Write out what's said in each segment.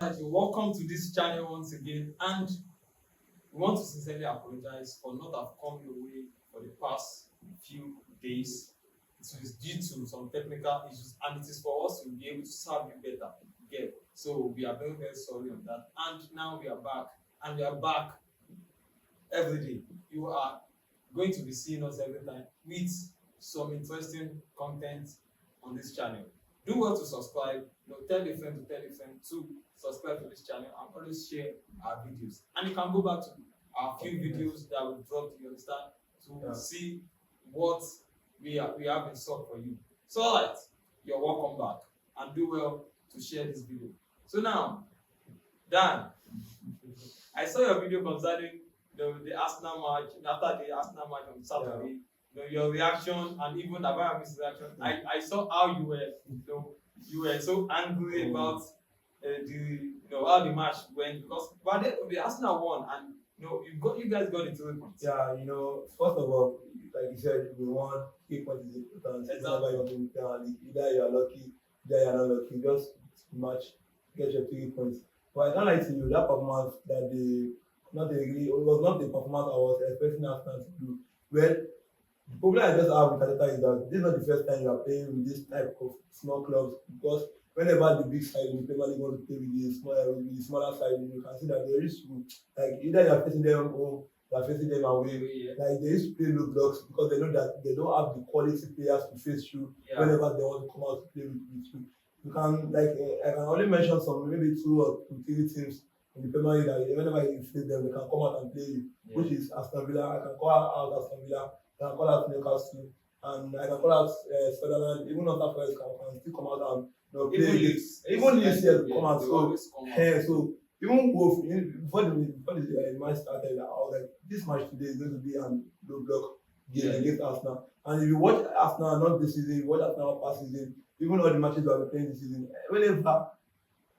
Welcome to this channel once again, and we want to sincerely apologize for not have come your way for the past few days. It was due to some technical issues, and it is for us to be able to serve you better. Yeah. So we are very, very sorry on that. And now we are back, and we are back every day. You are going to be seeing us every time with some interesting content on this channel. Do well to subscribe. Tell a friend to subscribe to this channel and always share our videos. And you can go back to our few videos that we dropped, you understand, to see what we have in store for you. So alright, you're welcome back, and do well to share this video. So now, Dan, I saw your video concerning the Arsenal match, after the Arsenal match on Saturday. Your reaction, and even Abraham's reaction. I saw how you were so angry about how the match went, because but the Arsenal won, and you guys got the 3 points. Yeah, first of all, like you said, we won 3 points is important. Exactly. Either you are lucky, either you are not lucky. Just match, get your 3 points. But I can't lie to you, that performance that it was not the performance I was expecting Arsenal to do. Well, the problem I just have with Arteta is that this is not the first time you are playing with this type of small clubs, because whenever the big side in the Premier League want to play with the smaller side, you can see that there is either you are facing them home, you are facing them away. Yeah. Like they used to play low blocks because they know that they don't have the quality players to face you whenever they want to come out to play with you. You can I can only mention some maybe 2 or 3 teams in the Premier League that whenever you face them, they can come out and play you, which is Aston Villa. I can call out Aston Villa. I can call out Newcastle, and I can call out Sunderland. Even North Forest can still come out and play against. Even Leeds come out. So even Wolf, before the match started, I was like, this match today is going to be a low block game against Arsenal. And if you watch Arsenal not this season, you watch Arsenal past season, even all the matches we have been playing this season, whenever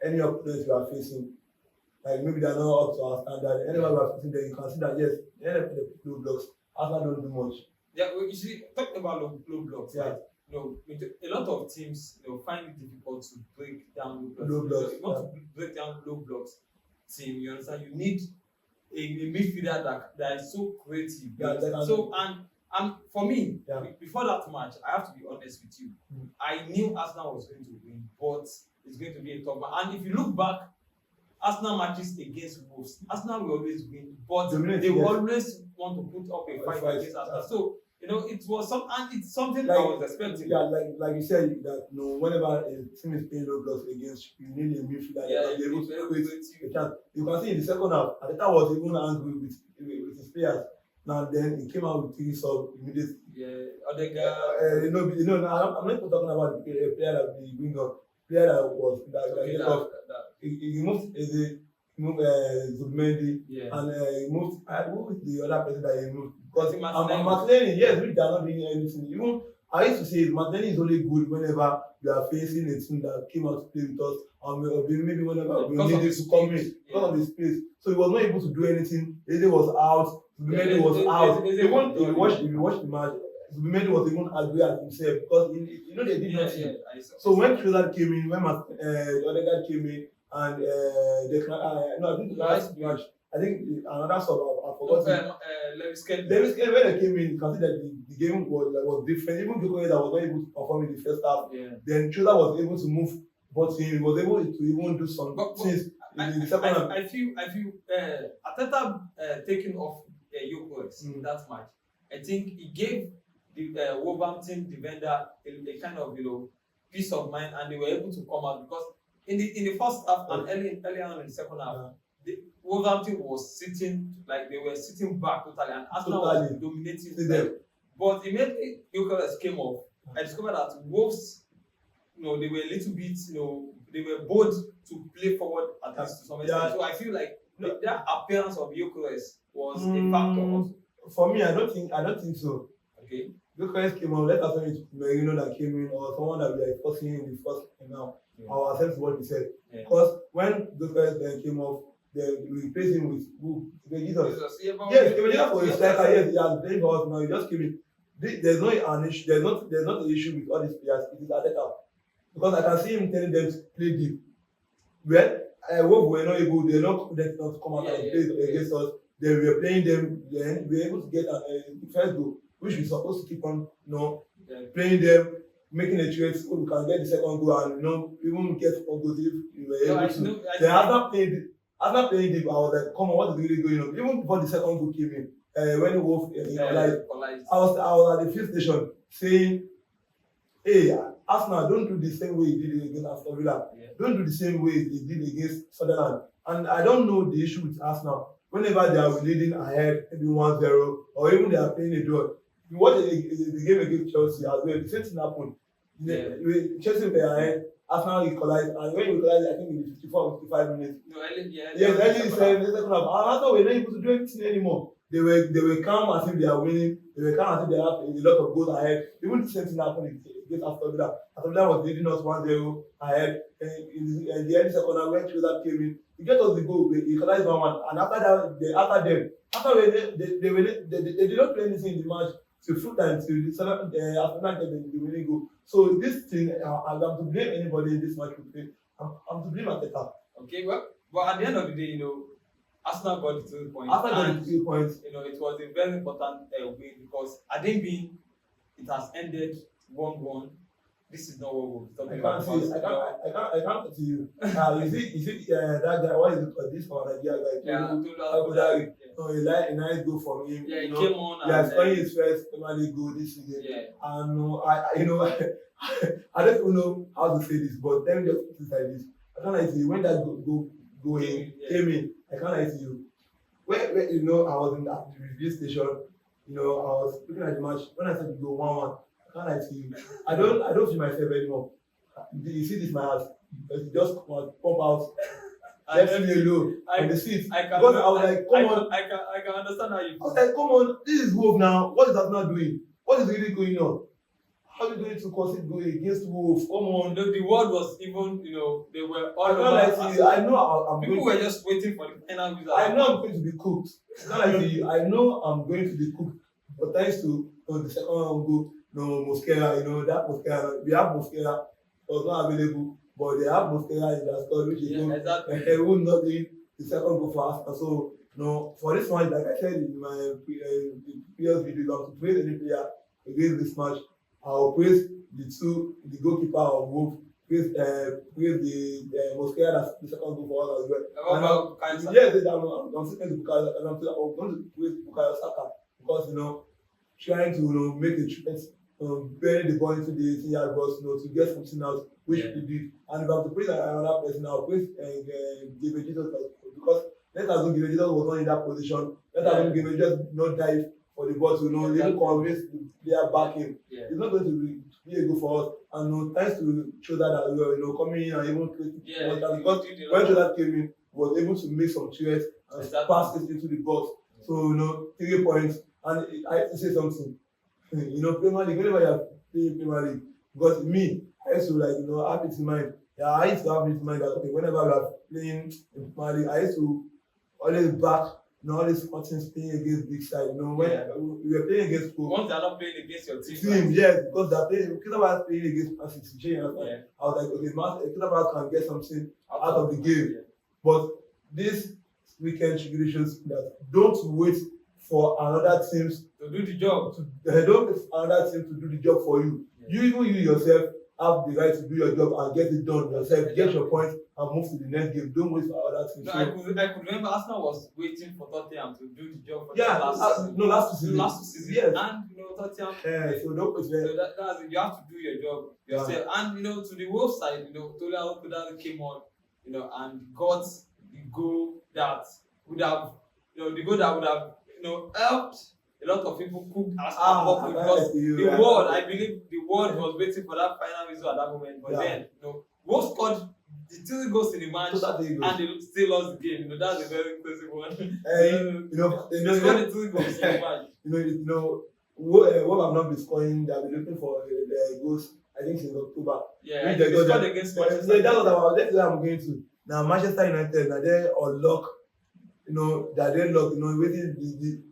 any opponents you are facing, like maybe they are not up to our standard, whenever we are facing them, you can see that yes, the low blocks, Arsenal don't do much. Yeah, well, you see, talking about low blocks, right? A lot of teams find it difficult to break down low blocks. If you want to break down low blocks team, you understand, you need a midfielder that is so creative. So and for me, before that match, I have to be honest with you. I knew Arsenal was going to win, but it's going to be a tough match. And if you look back, Arsenal matches against Wolves, Arsenal will always win, but they will always want to put up a fight against Arsenal. So it was it's something I was expecting. Yeah, like you said, that whenever a team is playing low blocks against you, need a midfielder that can be able to create a chance. You can see in the second half, Arteta was even angry with his players. Now then he came out with 3 subs immediately. Yeah, Odegaard. I'm not talking about a player that the winger, player that was he moved Zubimendi, and he moved who is the other person that he moved? Because Martinelli, yes, we are not doing anything. Even I used to say Martinelli is only good whenever you are facing a team that came out to play with us, and maybe whenever we needed to come in because of his pace. So he was not able to do anything. Eze was out, Zubimendi was out. Even if you watch the match, Zubimendi was even angry at himself because they did nothing. So when Trossard came in, when Odegaard came in, and I think the last match, I think another sub I forgot. Lewis Kelly, when they came in, you can see that the game was different. Even Djokovic that was not able to perform in the first half, then Trossard was able to move, but he was able to even do some things in the second half. I feel Arteta taking off Djokovic in that match. I think he gave the Wolverhampton defender a kind of peace of mind, and they were able to come out because in the first half and early on in the second half, the Wolverhampton was sitting they were sitting back totally, and Arsenal was dominating them. But immediately Djokovic came off, I discovered that Wolves, they were a little bit, they were bold to play forward at least to some extent. So I feel like that appearance of Djokovic was a factor also. For me, I don't think so. Okay. Djokovic came out, let us say it's Merino that came in, or someone that we are forcing in the first game now. I will accept what he said. Because when Djokovic then came off, then we replaced him with who? Jesus. Yes, Jesus was a striker. Yes, he has played for us now. He just came in. There's not an issue. There's not an issue with all these players. It is Arteta, because I can see him telling them to play deep. Well, Wolves were not able, they were not confident enough to come out and play against us. They were playing them, then we were able to get the first goal, which we're supposed to keep on, playing them, making a trade so we can get the second goal and even get 4 goals if we were able to. Then after playing deep, I was like, come on, what is really going on? Even before the second goal came in, when the Wolf equalized, I was at the field station saying, hey, Arsenal, don't do the same way you did it against Aston Villa. Don't do the same way they did against Sunderland. And I don't know the issue with Arsenal. Whenever they are leading ahead, maybe 1-0, or even they are playing a draw. You watch the game against Chelsea as well, the same thing happened. Chelsea were ahead, Arsenal equalized, and when you equalized, I think in the 54 55 minutes. Early second half. Arsenal were not able to do anything anymore. They were calm as if they are winning. They were calm as if they have a lot of goals ahead. Even the same thing happened against Aston Villa. Aston Villa was leading us 1-0 ahead. And in the early second half, when Chelsea came in, he get us the goal. They equalized 1-1. And after that, they did not play anything in the match. To full time to the Arsenal get the winning goal. So this thing, I'm to blame anybody in this match we play. I'm to blame Arteta. Okay, well, but at the end of the day, Arsenal got the 2 points. Arsenal got the 2 points. It was a very important win because I think it has ended 1-1. This is not what we're talking about. I can't see you. You see that guy, what is it called? This one, guy. So a nice goal from him. Yeah, he came on. He has scored his first Premier League goal this season. Yeah. And I don't even know how to say this, but let me just put it like this. I can't lie to you. When that goal came in, I can't lie to you. When I was in the review station, I was looking at the match. When I said the goal 1-1, I can't lie to you. I don't feel myself anymore. You see this my heart. It just pump out. Left me alone on the seat. I was like, come on. I can understand how you feel. I was like, come on, this is Wolf now. What is Arsenal doing? What is really going on? How are you going to concede goal against Wolf? Come on. The word was even, they were all over. I know people were just waiting for the final result. I know I'm going to be cooked. I know I'm going to be cooked. But thanks to the second goal, Mosquera, that Mosquera, we have Mosquera, was not available. But they have Mosquera in their squad, which is who not doing the second goal for Arsenal. So, for this one, like I said in my previous video, to praise any player against this match, I will praise the goalkeeper of Wolf, praise the Mosquera that's the second goal for us as well. I'm still going to praise Bukayo Saka because trying to make a threat, bury the ball into the 18-yard box, to get something out, which he did. And if I have to praise another person, I'll praise Gabriel Jesus because let us know Gabriel Jesus was not in that position. Let us know Gabriel Jesus not dive for the ball to even convince the player back in. It's not going to be a goal for us. And thanks to Choda as well, coming in and even creating because when Choda came in, was able to make some threats and pass it into the box. So 3 points. And I have to say something. Premier League, whenever you are playing Premier League, because me, I used to have it in mind. Yeah, I used to have it in mind that whenever we are playing in Premier League, I used to always back, all these teams playing against big side. When we were playing against once they are not playing against your team, yes, because they are playing. Crystal playing against ManCity. I was like, okay, Crystal can get something out of the game. Yeah. But this weekend really shows that don't wait for another teams to do the job. Don't wait for another team to do the job for you. Yeah. You yourself have the right to do your job and get it done yourself. Get your points and move to the next game. Don't wait for other teams. I could remember Arsenal was waiting for Tottenham to do the job for last season. Yes. And Tottenham. So don't wait. So that's it. You have to do your job yourself. Yeah. And to the Wolves side, Tola Okuda came on, and got the goal that would have, helped a lot of people cook Arsenal up because the world, I believe the world was waiting for that final result at that moment. But then, Wolves scored the 2 goals in the match and they still lost the game. That's a very impressive one. They scored the 2 goals in the match. What I've not been scoring, they'll be looking for the goals, I think, since October. Yeah, they scored against Manchester United. That's what I'm going to. Now, Manchester United, now they're on lock. That they look, waiting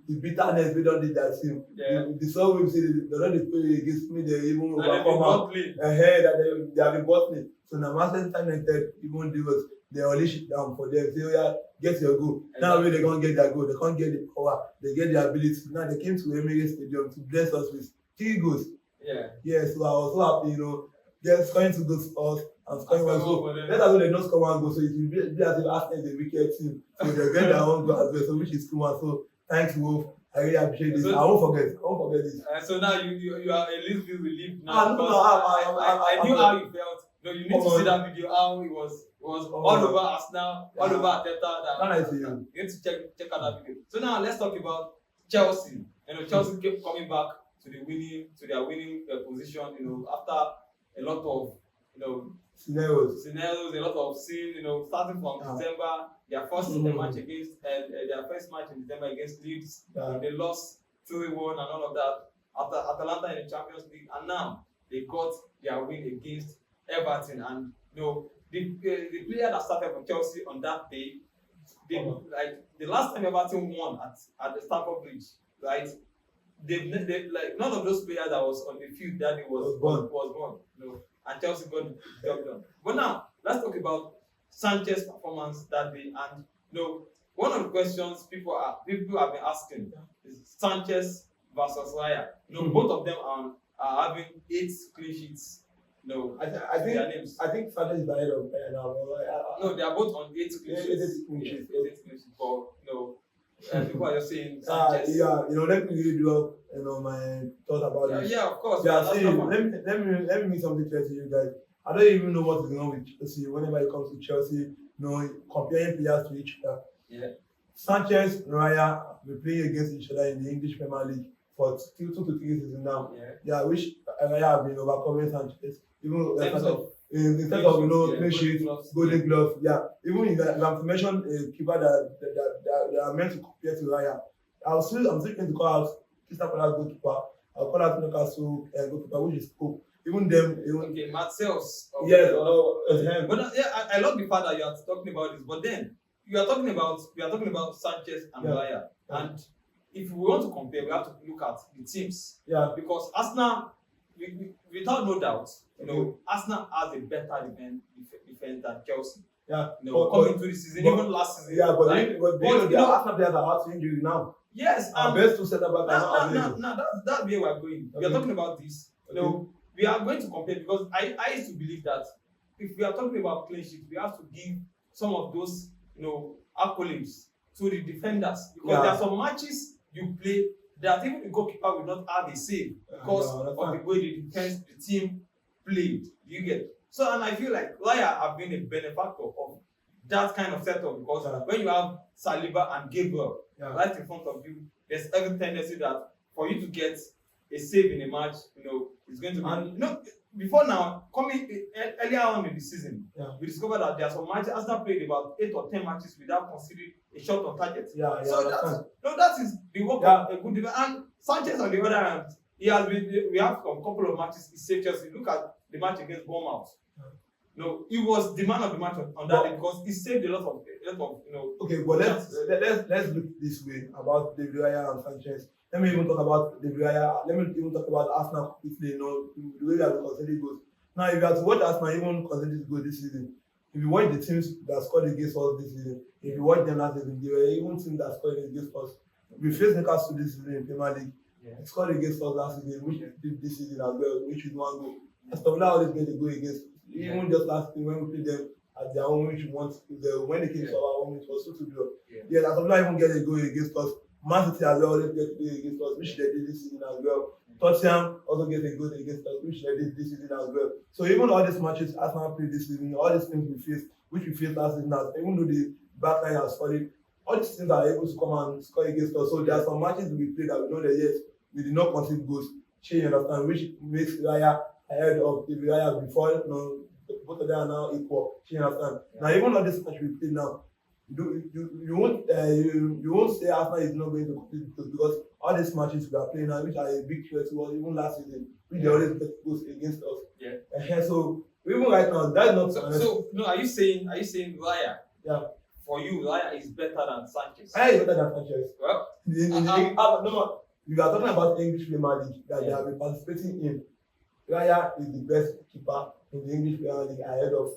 the bitterness we don't need that team. Yeah. The song we see, they don't play against me, they even overcome out. That they have been bottling. So now Manchester United even they unleash it down for them. Say, oh yeah, get your goal. Exactly. Now when they can't get their goal, they can't get the power, they get the ability. Now they came to Emirates Stadium to bless us with 3 goals. Yeah, so I was so happy, they're scoring 2 goals for us and scoring 1 goal. Let us know they don't score 1 goal, so it will be as if Arsenal is a wicked team. So they get their own goal as well, so which is cool. So thanks, Wolf. I really appreciate this. I won't forget this. So now you are a little bit relieved now. I knew how you felt. No, you need to see that video, how it was all over Arsenal, all over Arteta. You need to check out that video. So now let's talk about Chelsea. Chelsea kept coming back to their winning position. After a lot of scenarios, a lot of scenes. Starting from December, their first match in December against Leeds, they lost 2-1 and all of that. After Atalanta in the Champions League, and now they got their win against Everton. And the player that started for Chelsea on that day, the last time Everton won at the Stamford Bridge, right? They none of those players that was on the field that day was gone. And Chelsea got the job done. But now let's talk about Sanchez's performance that day. And one of the questions people have been asking is Sanchez versus Raya. Both of them are having 8 clean sheets. I think Sanchez is ahead of Raya now. No, they are both on 8 clean sheets. 8 clean sheets. But people are just saying Sanchez. Let me really do my thought about it. Yeah, of course. Yeah, see, let me make something clear to you guys. I don't even know what is going on with Chelsea whenever it comes to Chelsea. Comparing players to each other. Yeah. Sanchez and Raya will play against each other in the English Premier League for 2 to 3 seasons now. Yeah, which Raya have been overcoming Sanchez. Even in terms of clean sheets, golden glove. Yeah, even if I'm to mention a keeper that are meant to compare to Raya, I'm still going to call out Crystal Palace goalkeeper. I'll call out Newcastle goalkeeper, which is Pope. Even them. Okay, Marcel's. Yes, but I love the fact that you are talking about this. But then we are talking about Sanchez and Raya. And if we want to compare, we have to look at the teams. Yeah. Because Arsenal, without no doubt, Arsenal has a better defense than Chelsea. Yeah. Coming into the season, even last season. Yeah, but Arsenal players are out to injury now. Yes. Our best 2 centre backs are not. Now that's where we are going. Okay. We are talking about this. We are going to compare because I used to believe that if we are talking about clean sheet, we have to give some of those accolades to the defenders because there are some matches you play that even the goalkeeper will not have a save because of the way the team played. You get so, and I feel like Raya have been a benefactor of that kind of setup because when you have Saliba and Gabriel right in front of you, there's every tendency that for you to get a save in a match, it's going to be. Before now, coming earlier on in the season, we discovered that there are some matches. Arsenal played about 8 or 10 matches without considering a shot on target. That is the work of a good defender. And Sanchez, on the other hand, we have a couple of matches. He saved Chelsea. Look at the match against Bournemouth. He was the man of the match on that day because he saved a lot of. Okay, but let's look this way about the Raya and Sanchez. Let me even talk about the Raya. Let me even talk about Arsenal completely. The way we have considered goals. Now, if you have to watch Arsenal even consider goals this season, if you watch the teams that scored against us this season, if you watch them last season, there were even teams that scored against us. We faced Newcastle this season in Premier League. They scored against us last season, which did this season as well, which is 1 goal. Aston Villa always get a goal against. Even just last season when we played them at their own, which when they came to our own, it was 2-2. Yeah, Aston Villa even get a goal against us. ManCity as well always get a goal against us, which they did this season as well. Tottenham also get a goal against us, which they did this season as well. So even all these matches Arsenal played this season, all these things we faced, which we faced last season, even though the back line has solid, all these things are able to come and score against us. So there are some matches we played that we know that yes, we did not concede goals. You understand, which makes Raya ahead of the Raya before. Both of them are now equal. You understand? Now even on this match we play now, you won't say Arsenal is not going to compete because all these matches we are playing now, which are a big threat to us, even last season, which they always get goals against us. So even right now, that's not. So are you saying Raya? Yeah. For you, Raya is better than Sanchez. Raya is better than Sanchez. Well, no, you are talking about English Premier League that they have been participating in. Raya is the best keeper in the English Premier League ahead of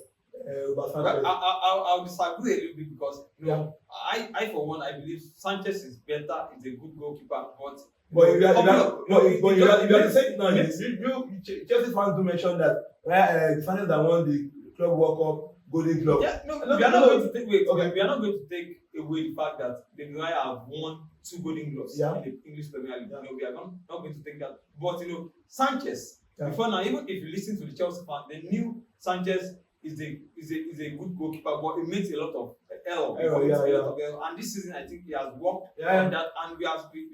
Sanchez. I'll disagree a little bit because you know I for one I believe Sanchez is better. He's a good goalkeeper, but if you are saying now, Chelsea fans do mention that the Sanchez that won the Club World Cup Golden Glove. Yeah, no, we are not going to take we are not going to take away the fact that the Raya have won 2 Golden Gloves in the English Premier League. You know, we are not going to take that. But you know, Sanchez. Before now, even if you listen to the Chelsea fan, they knew Sanchez is a good goalkeeper, but he makes a lot of error. And this season, I think he has worked on that, and we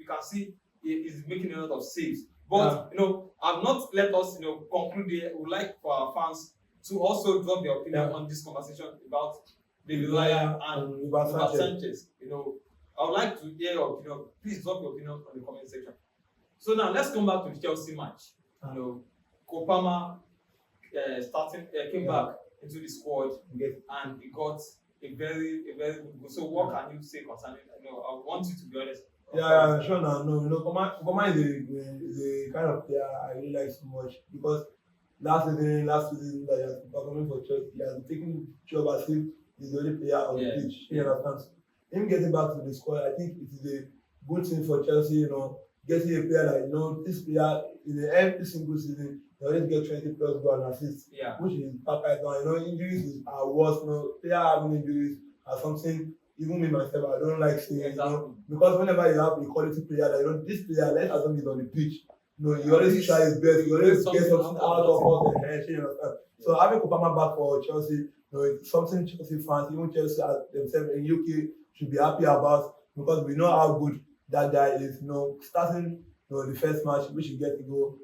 can see he is making a lot of saves. But you know, I've not let us conclude here. We would like for our fans to also drop their opinion on this conversation about the Raya and Sanchez. You know, I would like to hear your opinion. Please drop your opinion on the comment section. So now let's come back to the Chelsea match. You know, Kopama came back into the squad and he got a very good goal. So what can you say concerning? You know, I want you to be honest. Yeah, sure. No, you know, Kopama is a kind of player I really like so much because last season that he has been performing for Chelsea, he has been taking job as if he's the only player on the pitch. You understand? Him getting back to the squad, I think it is a good thing for Chelsea. You know, getting a player like this player in every single season, they always get 20 plus goal and assists, which is perfect. Now, you know, injuries are worse. You know, player having injuries are something. Even me myself, I don't like seeing. You know, because whenever you have a quality player, that this player, let's assume he's on the pitch. You know, he always try his best. He always gets something out of all the hands. So having Kopama back for Chelsea, it's something Chelsea fans, even Chelsea themselves in UK, should be happy about because we know how good that guy is. Starting the first match, we should get to go.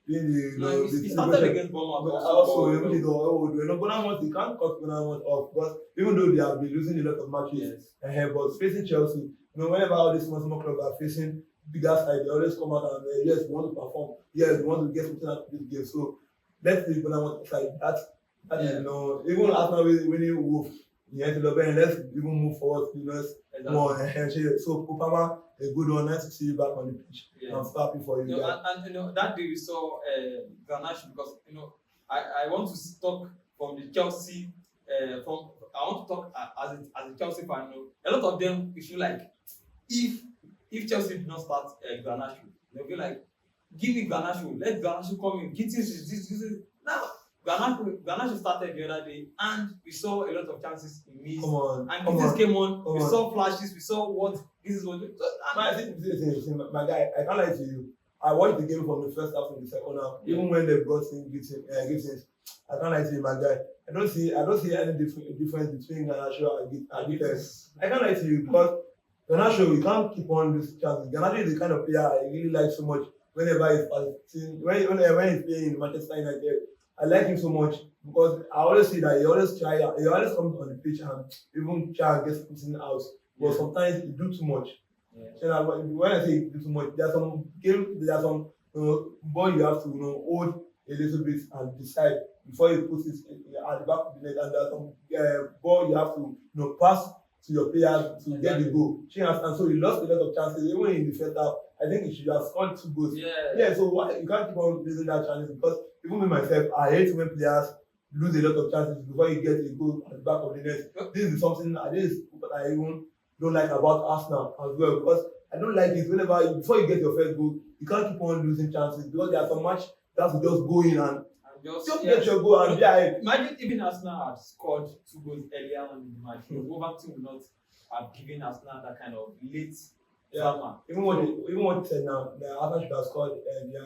He started against Bournemouth. Also, Bournemouth, you can't cut Bournemouth off because even though they have been losing a lot of matches, but facing Chelsea, whenever all these small clubs are facing bigger side, they always come out and yes, we want to perform. Yes, we want to get something out of this game. So let's leave Bournemouth aside. That is, even Arsenal winning Wolf, let's even move forward to more. So Kopama, a good one. Nice to see you back on the pitch. I'm so happy for you. And that day we saw Grenache because I want to talk from the Chelsea. I want to talk as a Chelsea fan. A lot of them feel like if Chelsea did not start Grenache, they'll be like, give me Grenache, let Grenache come in. This. Now Grenache started the other day, and we saw a lot of chances in missed. And Gittins came on. We saw flashes. We saw what this is what. My guy, I can't lie to you. I watched the game from the first half to the second half. Even when they brought in Gittins, I can't lie to you, my guy. I don't see any difference between Grenache and Gittins. I can't lie to you because Grenache, we can't keep on this chances. Grenache is the kind of player I really like so much. Whenever he's playing in Manchester United, I like him so much because I always see that he always comes on the pitch and even try and get something out. But sometimes he do too much. So when I say he do too much, there's some ball you have to hold a little bit and decide before you put it at the back of the net, and there's some ball you have to pass to your players to get the goal. And so he lost a lot of chances even in the first half. I think he should have scored 2 goals. So why you can't keep on losing that chance? Because even me myself, I hate when players lose a lot of chances before you get a goal at the back of the net. This is something I even don't like about Arsenal as well, because I don't like it before you get your first goal, you can't keep on losing chances because there are some match that will just go in and just get your goal and imagine even Arsenal had scored 2 goals earlier on in the match. Wolverhampton would not have given Arsenal that kind of late drama. Even what you said now, the Arsenal should have scored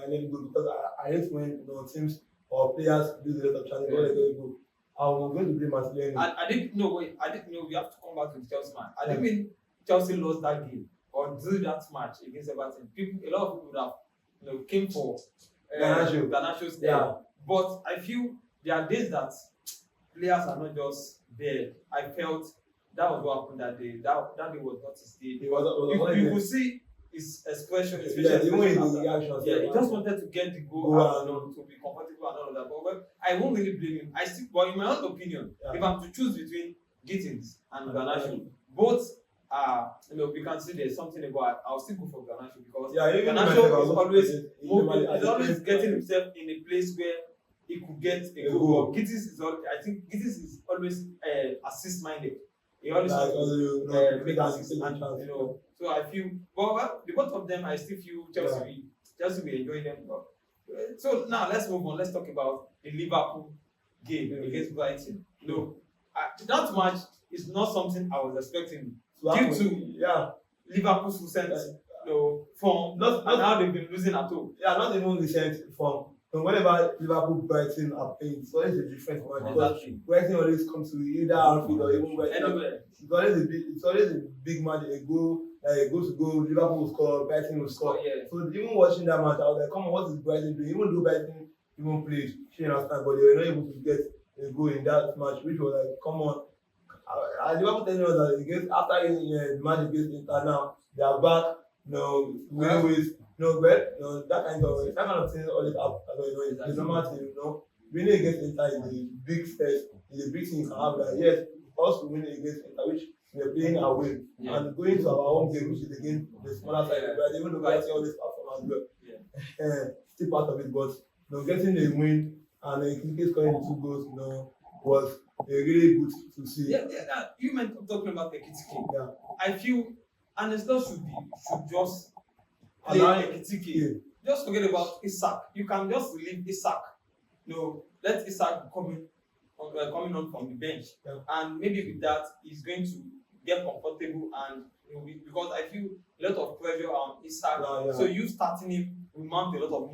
any goal because I hate when teams or players lose a lot of chances when they get a goal. I'm going to blame Martinelli. I didn't know. We have to come back to the Chelsea match. I didn't mean Chelsea lost that game or drew that match against Everton. A lot of people would have came for Garnacho's but I feel there are days that players are not just there. I felt that was what happened that day. That day was not his day. You could see his expression, his facial expression. He just wanted to get the goal out, to be comfortable and all of that. But I won't really blame him. But in my own opinion, if I'm to choose between Gittins and Garnacho, both we can see there's something about. I'll still go for Garnacho because Garnacho is always getting himself in a place where he could get a goal. But I think Gittins is always assist minded. He always wants to make assists, and so I feel. Well, the both of them, I still feel Chelsea will enjoy them. So now let's move on. Let's talk about the Liverpool game against Brighton. That match is not something I was expecting due to Liverpool's recent form and how they've been losing at home. Yeah, not even recent form. So whenever Liverpool Brighton are playing, it's always a different match because Brighton always comes to either Anfield or even Brighton. Anywhere. It's always a big match. A goal to goal, Liverpool will score, Brighton will score. So even watching that match, I was like, come on, what is Brighton doing? Even though Brighton even played, she understand, but they were not able to get a goal in that match, which was like, come on. Liverpool telling us that after the match against Inter now, they are back. Winning ways. That kind of thing always happens. It's a normal thing, Winning against Inter is a big step. It's a big thing you can have. That yes, also winning against Inter, which we are playing away, and going to our home game, which is again the smaller side. But even though Brighton always perform as well, still part of it. But getting a win and Ekitike scoring 2 goals, was really good to see. You meant talking about Ekitike. I feel Arsenal should just play Ekitike. Just forget about Isak. You can just leave Isak. Let Isak coming on from the bench, and maybe with that he's going to get comfortable and because I feel a lot of pressure on Isak. So you starting him will mount a lot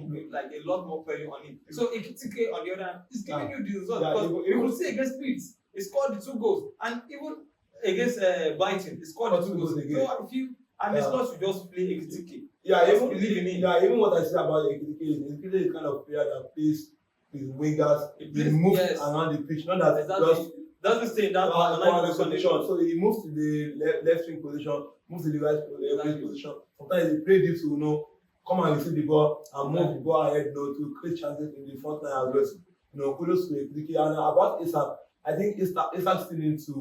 more pressure on him. So Ekitike on the other hand is giving you the result because you will see against Leeds, he scored the 2 goals, and even against Brighton, he scored the 2 goals again. So I feel Arsenal should just play Ekitike. Even what I say about Ekitike is the kind of player that plays with wingers. He moves around the pitch, not that just doesn't stay in that position. So he moves to the left wing position, moves to the right wing position. Sometimes he play deep to come and receive the ball and move the ball ahead to create chances in the front line as well. Kudos to Ekitike. And about Isak, I think Isak still needs to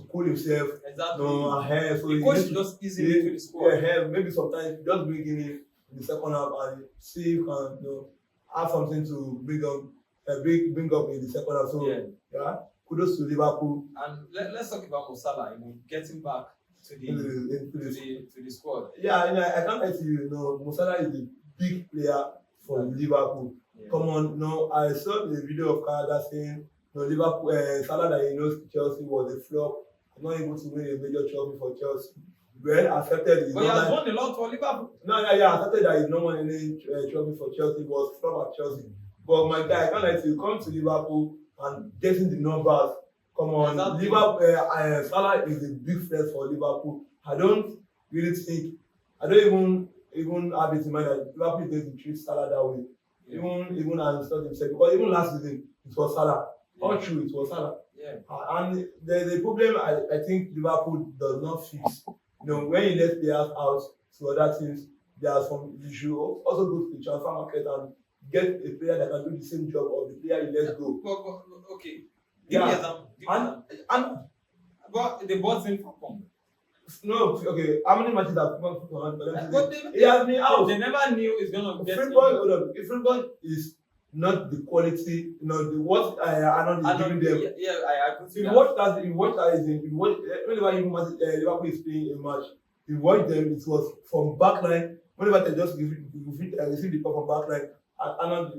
cool himself. Ahead. So the coach just easily into the squad. Maybe sometimes just bring him in the second half and see if you can have something to bring up in the second half. So kudos to Liverpool. And let's talk about Mo Salah, getting back to the squad. I can't lie to you, Mo Salah is a big player for Liverpool. Come on, I saw the video of Canada saying Liverpool Salah that he knows Chelsea was a flop, not able to win a major trophy for Chelsea. Well, accepted. But he has won a lot for Liverpool. Accepted that he's not won any trophy for Chelsea. Was flop at Chelsea. But my guy, I can't lie to you, come to Liverpool and getting the numbers. Come on, Liverpool. Salah is a big threat for Liverpool. I don't even have it in mind that Liverpool is going to treat Salah that way. Even as himself, because even last season it was Salah. All true, it was Salah. And the problem I think Liverpool does not fix. When you let players out to other teams, you should also go to the transfer market and get a player that can do the same job of the player you let go. Okay. But they bought him for pump. No, okay. How many matches have people put on? But he has been out. They never knew it's gonna get. If football is not the quality, what Arnold is giving them. I could see that. Whenever Liverpool is playing a match, you watch them. It was from backline. Whenever they just receive the ball from backline, Arnold is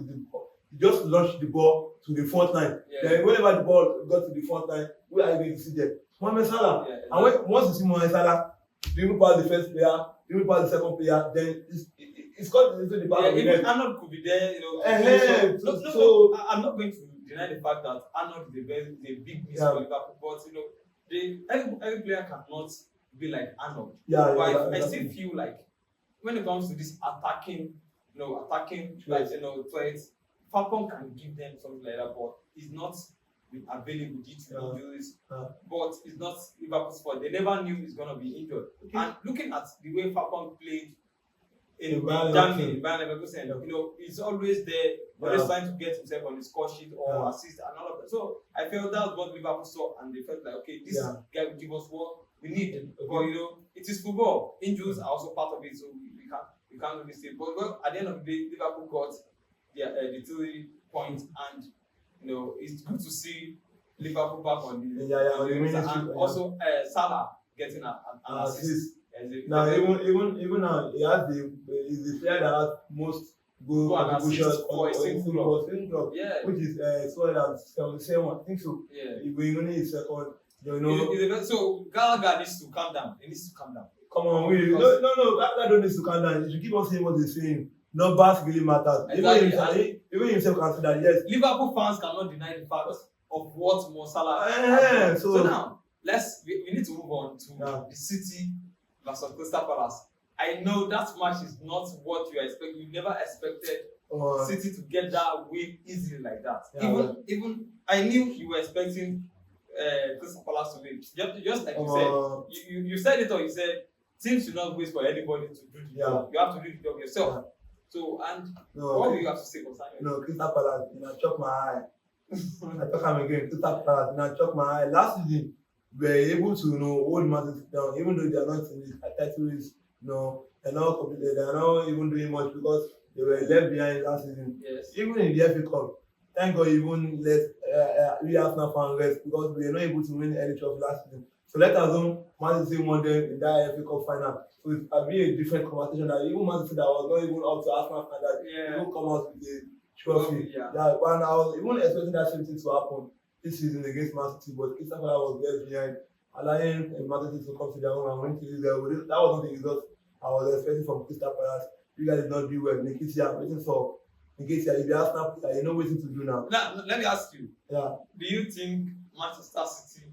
the ball. He just launched the ball to the front line. Then whenever the ball got to the front line, where are you going to see them? Mohamed Salah. And once you see Mohamed Salah, you move past the first player, you move past the second player, then it's got into the back of the net. Arnold could be there, So I'm not going to deny the fact that Arnold is a big miss for Liverpool, but every player cannot be like Arnold. But I still feel like when it comes to this attacking threats, Falcon can give them something like that, but it's not available due to injuries. But it's not Liverpool's fault. They never knew he's gonna be injured. And looking at the way Falcon played in Germany, he's always there, always trying to get himself on the score sheet or assist and all of that. So I felt that's what Liverpool saw, and they felt like, okay, this guy will give us what we need. But it is football. Injuries are also part of it, so we can't really say. But at the end of the day, Liverpool got the point, and it's good to see Liverpool back on the and also Salah getting an assist. Now even now he has he's the player that has most goal contributions for a single club, which is 277, I think so. Yeah. He only is second. So Gallagher needs to calm down. He needs to calm down. Come on, no, that don't need to calm down. You should keep on saying what they're saying. Numbers really matters. Exactly. Even himself can say that, yes. Liverpool fans cannot deny the fact of what Mo Salah. So now we need to move on to the City versus Crystal Palace. I know that match is not what you expect. You never expected City to get that win easily like that. Even I knew you were expecting Crystal Palace to win. Just like you said, you said it, or you said teams should not wait for anybody to do the job. You have to do the job yourself. Yeah. So what do you have to say concerning? Crystal Palace, chop my eye. I talk am again. Crystal Palace, chop my eye. Last season, we were able to hold Man down, even though they are not in the title race. They're not completed. They are not even doing much because they were left behind last season. Yes. Even in the FA Cup, thank God, even let we Arsenal fans rest because we were not able to win any trophy last season. So let us know Man City won them in that FA Cup final. So it will be a different conversation that even Man City that was not even up to Arsenal standard, they will come out with a trophy. And I was even expecting that same thing to happen this season against Man City, but Crystal Palace was left behind, allowing Man City to come to their own and win to Israel. That was not the result I was expecting from Crystal Palace. You guys did not do well. Nikitia, waiting for Nikitia. If you ask now, you know what to do now. Now, let me ask you. Yeah. Do you think Manchester City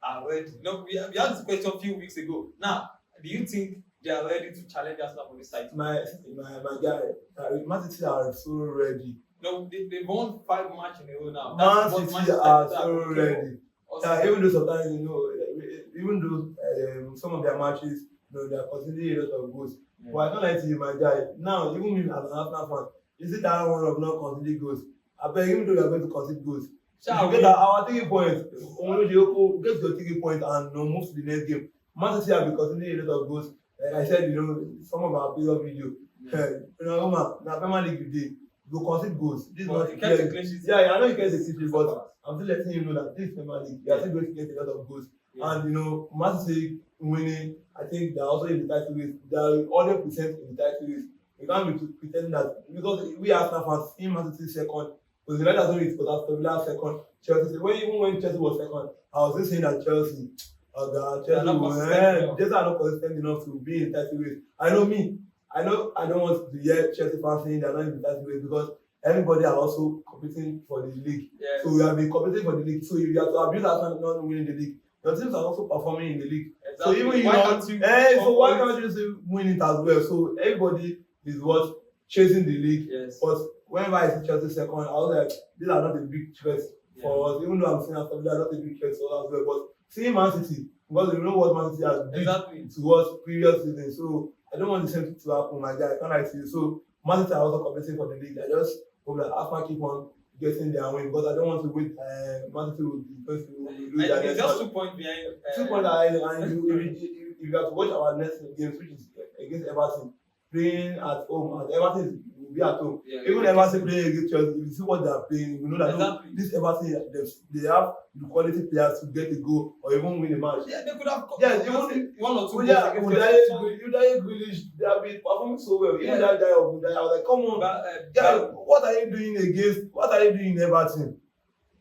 are ready? We had this question a few weeks ago. Now, do you think they are ready to challenge Arsenal for this title? My guy, Man City are so ready. No, they won 5 matches in a row now. Man City are so ready. Even though sometimes, even though some of their matches, they are considering a lot of goals. Yeah. But I don't like to you, my guy. Now, even me as an Arsenal fan, is it that one of not conceding goals? I bet even though you are going to concede goals, you get our 3 points. Only you get your 3 points and move to the next game. Man City have been conceding a lot of goals. Like I said, some of our previous video. Now Premier League today, you concede goals. This is not you get the clean sheet. Yeah, I know you get the clean sheet, but I'm still letting you know that this Premier League, you are still going to get a lot of goals. Yeah. And Man City winning, I think they're also in the title race. They are 100% in the title race. We can't be pretending that because we Arsenal fans in Man City second, because the United don't it was after Villa second, Chelsea. Even when Chelsea was second, I was just saying that Chelsea are not consistent enough to be in the title race. I don't want to hear Chelsea fans saying they're not in the title race because everybody are also competing for the league. Yes. So we have been competing for the league. So if you have to abuse Arsenal not winning the league, your teams are also performing in the league. Exactly. So even why can't you say win it as well? So everybody is chasing the league. Yes. But whenever I see Chelsea second, I was like, these are not a big threat for us. Even though I'm saying after they are not a big threat for us as well. But seeing Man City, because you know what Man City has done to us previous season. So I don't want the same thing to happen, my guy. I can't lie to you. So Man City are also competing for the league. I just hope that Arsenal keep on getting their win because I don't want to wait. Man City will be going to lose their next. Just 2 points behind. 2 points behind, and if you have to watch our next games, which is against Everton, playing at home, and Everton will be at home. Yeah, even Everton playing against Chelsea, if you see what they are playing, you know that this Everton they have the quality players to get a goal or even win a match. Yeah, they could have. Even 1 or 2 goals. Yeah, Udaye Grealish, they have been performing so well. Even that guy of Udaye, I was like, come on, what are you doing against? What are you doing in Everton?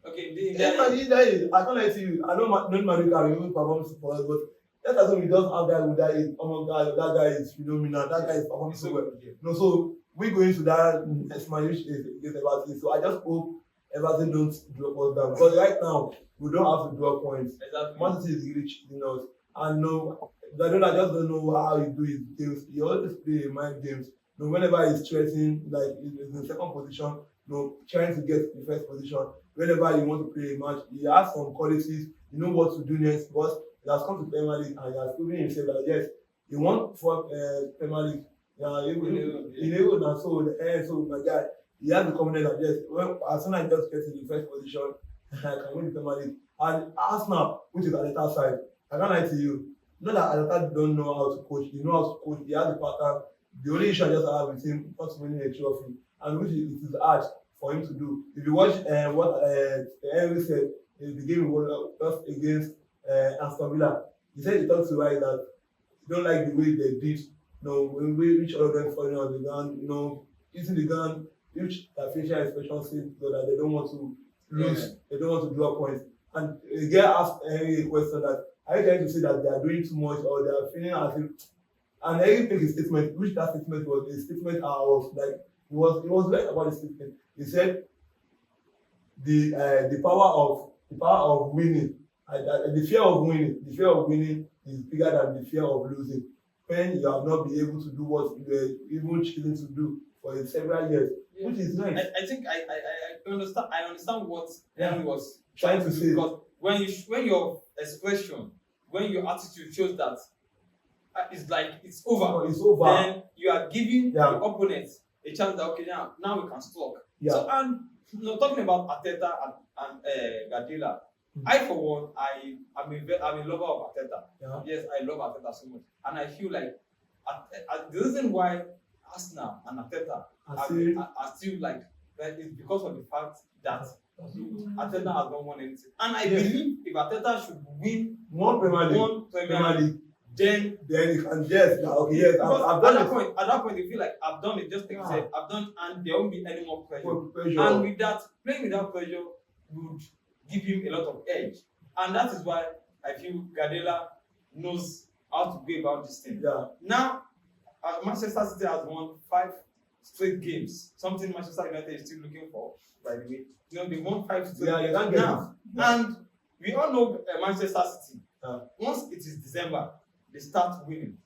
Okay, I can't lie to you. I know Maduka will perform for us, but let us know we just have that Udaye. Oh my God, that guy is phenomenal. That guy is performing so well. So we go into that next match which is against Everton. So I just hope Everton don't drop us down because right now we don't have to drop points. Exactly. Man City is really cheating us. And I just don't know how he do his games. He always play mind games. Whenever he's threatening, like he's in the second position, trying to get the first position. Whenever you want to play a match, he has some qualities. You know what to do next because he has come to Premier League and he has proven himself that yes, he won for Premier League. So my guy, he has the confidence that yes, as soon as I just get to the first position, I can win the Premier League. And Arsenal, which is Arteta's side, I can't lie to you. Not that Arteta don't know how to coach. He knows how to coach. He has the pattern. The only issue I just have with him not winning a trophy, and which is hard for him to do. If you watch what Henry said in the game just against Aston Villa, he said he talked to Raya that he don't like the way they did, when we reach all of them falling on the ground, using the ground, which their facial expression says so that they don't want to lose, they don't want to draw points. And the guy asked Henry a question that, are you trying to say that they are doing too much or they are feeling as if, and Henry made a statement, which that statement was a statement I was like, it was right about the statement. He said the power of winning, the fear of winning is bigger than the fear of losing. When you have not been able to do what you were even choosing to do for several years, which is nice. I think I understand. I understand what Henry was trying to say. Because when your expression, when your attitude shows that it's like it's over, then you are giving the opponent a chance that okay now we can slog. So and talking about Arteta and Guardiola, I for one I'm a lover of Arteta. Yes, I love Arteta so much, and I feel like the reason why Arsenal and Arteta are still like that is because of the fact that Arteta has not won anything, and I believe if Arteta should win one Premier League, then he can I've done it. At that point, you feel like I've done it. Just like you said, I've done, and there won't be any more pressure. And with that, playing without pressure would give him a lot of edge, and that is why I feel Guardiola knows how to go about this thing. Now, Manchester City has won 5 straight games. Something Manchester United is still looking for, by the way. They won 5 straight games now, and we all know Manchester City. Once it is December, they start winning.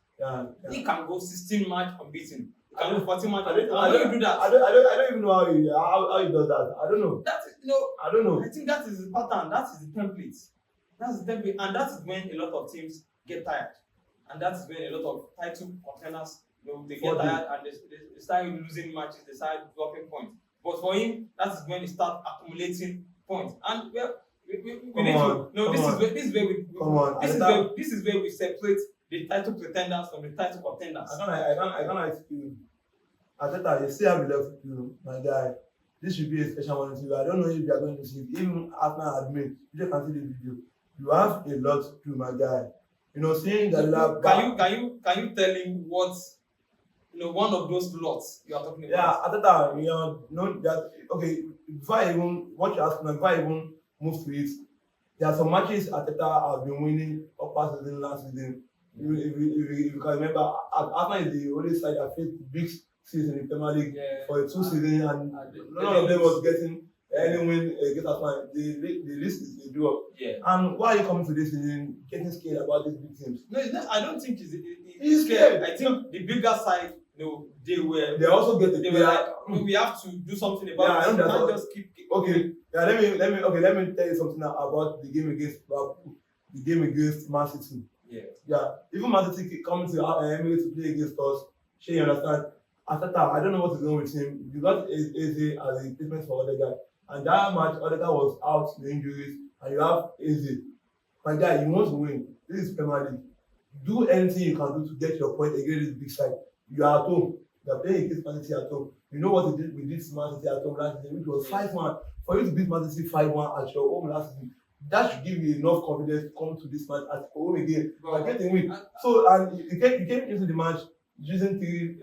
He can go 16 match unbeaten. He can go 14 match unbeaten. How do you do that? I don't even know how he does that. I don't know. I don't know. I think that is the pattern. That is the template. That's the template, and that is when a lot of teams get tired, and that is when a lot of title contenders they get tired and they start losing matches. They start dropping points. But for him, that is when he start accumulating points. And this is where we separate the title pretenders from the title contenders. I can't explain. Arteta, you still have a lot to do, my guy. This should be a special one to you. I don't know if you are going to see it. Even after I admit, you just can see the video. You have a lot to do, my guy. Seeing that Can you tell him what one of those lots you are talking about? Arteta, that okay. Before I even what you ask me, before I even move to it, there are some matches Arteta has been winning up past season last season. If you can remember, Arsenal is the only side that faced big season in Premier League for 2 seasons, and none of them was getting any win against Arsenal. The list is a draw. And why are you coming to this season getting scared about these big teams? No, it's not, I don't think he's scared. I think the bigger side, they also get the. They were like, we have to do something about it. We can't just keep. Okay. Let me tell you something about the game against Liverpool, the game against ManCity. Even ManCity coming to Emirates to play against us. Sure, you understand? Arteta, I don't know what is going with him. You got Eze as a replacement for Odegaard, and that match Odegaard was out with injuries, and you have Eze. My guy, you want to win. This is Premier League. Do anything you can do to get your point against this big side. You are at home. You are playing against Man City at home. You know what we did to Man City at home last season, which was 5-1. For you to beat Man City 5-1 at your home last season, that should give you enough confidence to come to this match at home again and get a win. So, and you came into the match using 3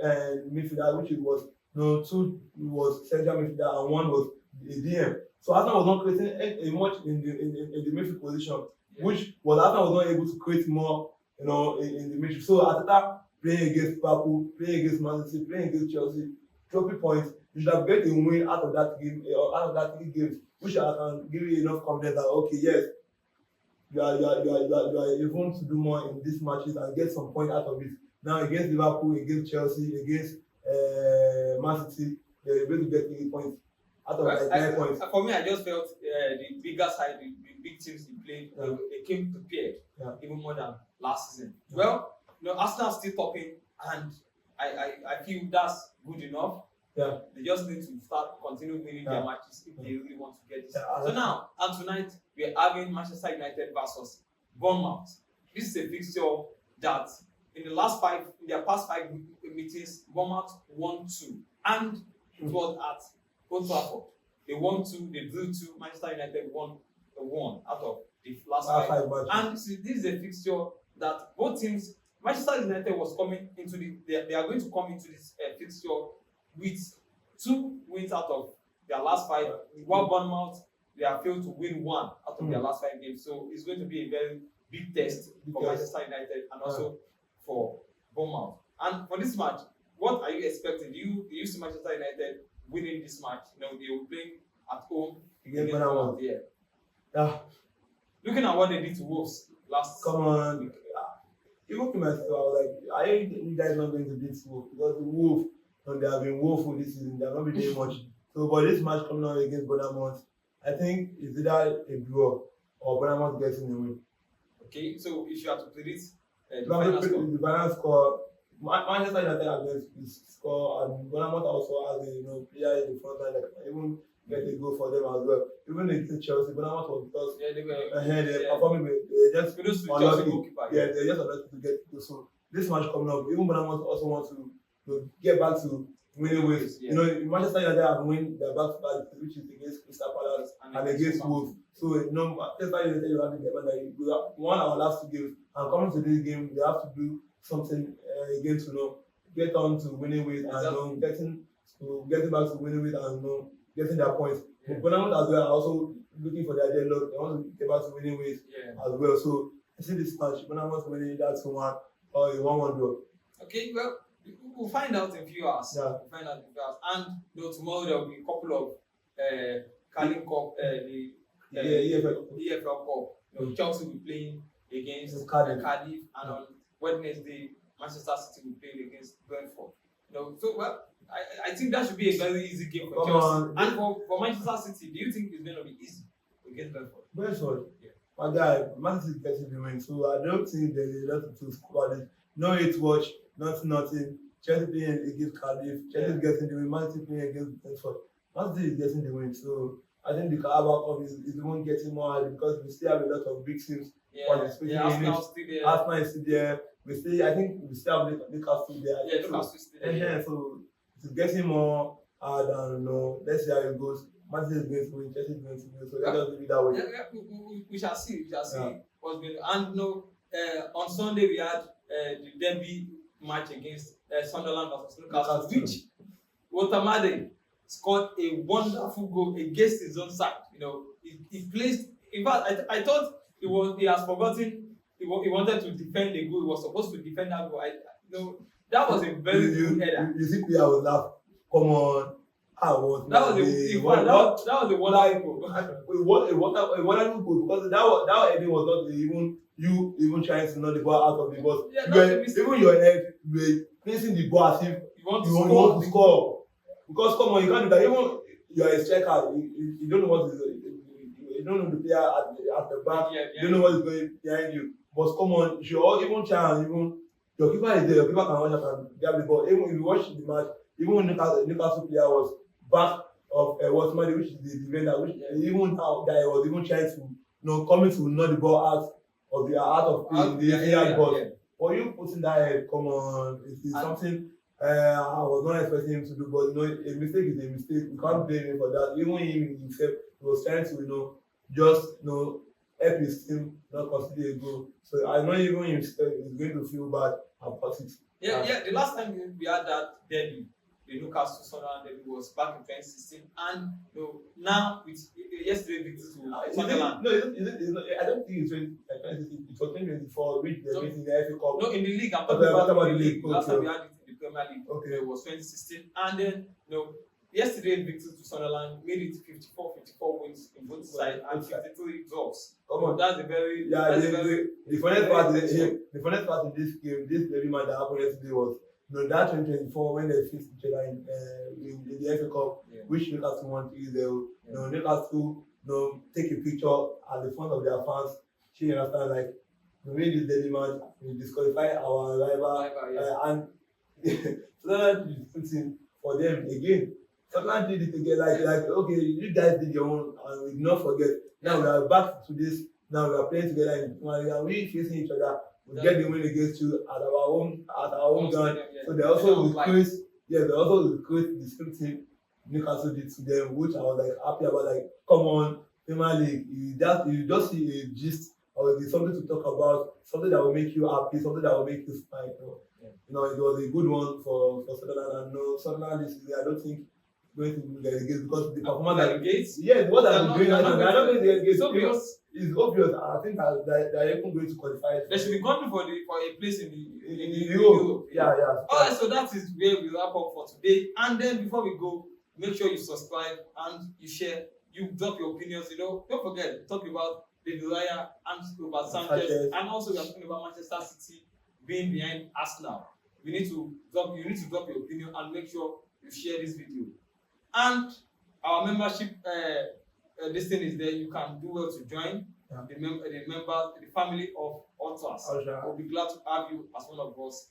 midfielders, which it was 2 was central midfielder and 1 was a DM. So Arsenal was not creating much in the midfield position, which was Arsenal was not able to create more, in the midfield. So Arteta playing against Liverpool, playing against Man City, playing against Chelsea, dropping points. You should have get a win out of that game, out of that 3 games, which I can give you enough confidence that okay, yes, you are able to do more in these matches and get some point out of it. Now against Liverpool, against Chelsea, against Man City, they're able to get 3 points out of 9 points. For me, I just felt the bigger side, the big teams they played, they came prepared even more than last season. Well, Arsenal still topping, and I feel that's good enough. They just need to continue winning their matches if they really want to get this. So now, and tonight, we are having Manchester United versus Bournemouth. This is a fixture that in their past 5 meetings, Bournemouth won 2, and it was at Old Trafford. They won 2, they drew 2. Manchester United won 1 out of the last 5 matches. And this is a fixture that both teams. Manchester United was coming into they are going to come into this fixture with 2 wins out of their last 5. While Bournemouth, they have failed to win 1 out of their last 5 games. So it's going to be a very big test for Manchester United and also for Bournemouth. And for this match, what are you expecting? Do you see Manchester United winning this match? They will be playing at home against Bournemouth. Yeah. Looking at what they did to Wolves last week. Even to myself, I was like, are you guys not going to beat Wolves? Because the Wolves, they have been woeful this season. They are not been doing much. So, but this match coming out against Bournemouth, I think it's either a draw or Bournemouth getting the win. Okay, so if you have to predict the final score, Manchester United against this score, and Bournemouth also has a player in the front line that can even get a goal for them as well. Even against Chelsea, Bournemouth was because they're performing, they're just unlucky. They're just unlucky to get to. So this match coming up, even Bournemouth also wants to get back to winning ways. Manchester United have won their back-to-back, which is against Crystal Palace and against Wolves. So Manchester United, you have to get back there. We won our last 2 games, and coming to this game, they have to do something again to get on to winning ways and getting back to winning ways and getting their points. Bournemouth as well are also looking for their deadlock. They want to get back to winning ways as well. So I see this match, Bournemouth winning that 2-1 or a 1-1 draw. Okay, well, we'll find out in a few hours. Yeah. We'll find out in a few hours. And tomorrow there will be a couple of Carling Cup, the EFL Cup. Chelsea will be playing against Cardiff, and on Wednesday, Manchester City will play against Brentford. So I think that should be a very easy game for Chelsea. And for Manchester City, do you think it's going to be easy against Brentford? Brentford? Yeah. My guy, Man City is getting the win, so I don't think there is a lot to talk about it. No hate watch, nothing. Chelsea playing against Cardiff, Chelsea getting the win, Man City playing against Brentford. Man City is getting the win, so I think the Carabao Cup is even getting more hard because we still have a lot of big teams. Arsenal still there. Arsenal is still there. I think we still have Newcastle there. Newcastle still there. So it's getting more hard and let's see how it goes. Man City is going to win, Chelsea is going to win, so let us do it that way. We shall see. What's going on. And on Sunday we had the derby match against Sunderland versus Newcastle, which Watamade scored a wonderful goal against his own side. He placed. In fact, I thought he has forgotten. He wanted to defend the goal. He was supposed to defend that goal. That was a very good header. You see, I would laugh. Come on. That was a wonderful goal. A wonderful goal because that heading was not even trying to knock the ball out of the box. Even your head, you were placing the ball as if you want to score. Because come on, you can't do that. Even you're a striker, you don't know what is. You don't know the player at the back. You don't know what is going behind you. But come on, you should even try and even your keeper is there. Your keeper can watch and grab the ball. Even if you watch the match, even when Newcastle player was back of Waterman, which is the defender, which even now guy was even trying to coming to knock the ball out of the box. But you putting that head, come on, it is something I was not expecting him to do. But a mistake is a mistake. We can't blame him for that. Even him himself, he was trying to just help his team not consider a goal. So I know even himself is going to feel bad about it. The last time we had that derby, the Newcastle Sunderland derby, was back in 2016, and now with yesterday victory to Sunderland. I don't think it's 2016. It was 2024, which they beat in the FA Cup. No, in the league. I'm talking about the league. Okay. Last time we had it in the Premier League. Okay. It was 2016, and then yesterday victory to Sunderland made it 54 wins in both sides and 53 draws. That's a very the funniest part in this game, this very match that happened yesterday was that 2024 when they faced each other in the FA Cup, which Newcastle won 3-0. Newcastle take a picture at the front of their fans, cheering after we made this daily match, we disqualify our rival, and Sunderland is putting for them again. Sunderland did it again, okay, you guys did your own, and we did not forget. Now we are back to this. Now we are playing together in and we facing each other. We get the win against you at our home ground. So they also recruit the script team Newcastle did to them, which I was like happy about. Like, come on, Premier League, you just see a gist or there's something to talk about, something that will make you happy, something that will make you smile. You know, it was a good one for Sunderland. And no, Sunderland this season, I don't think going to be relegate because the performance that Gates. yeah, what I'm doing, I don't think they're it's obvious. It's obvious. I think that they're even going to qualify. They should be going for a place in the Europe. Yeah. Alright, so that is where we wrap up for today. And then before we go, make sure you subscribe and you share. You drop your opinions. You know, don't forget talk about Raya and about Sanchez, and also we are talking about Manchester City being behind Arsenal. You need to drop your opinion and make sure you share this video. And our membership this thing is there. You can do well to join. Yeah. The family of authors. We'll be glad to have you as one of us.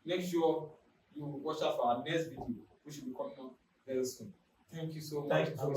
Make sure you watch out for our next video, which will be coming up very soon. Thank you so much. Thank you so much.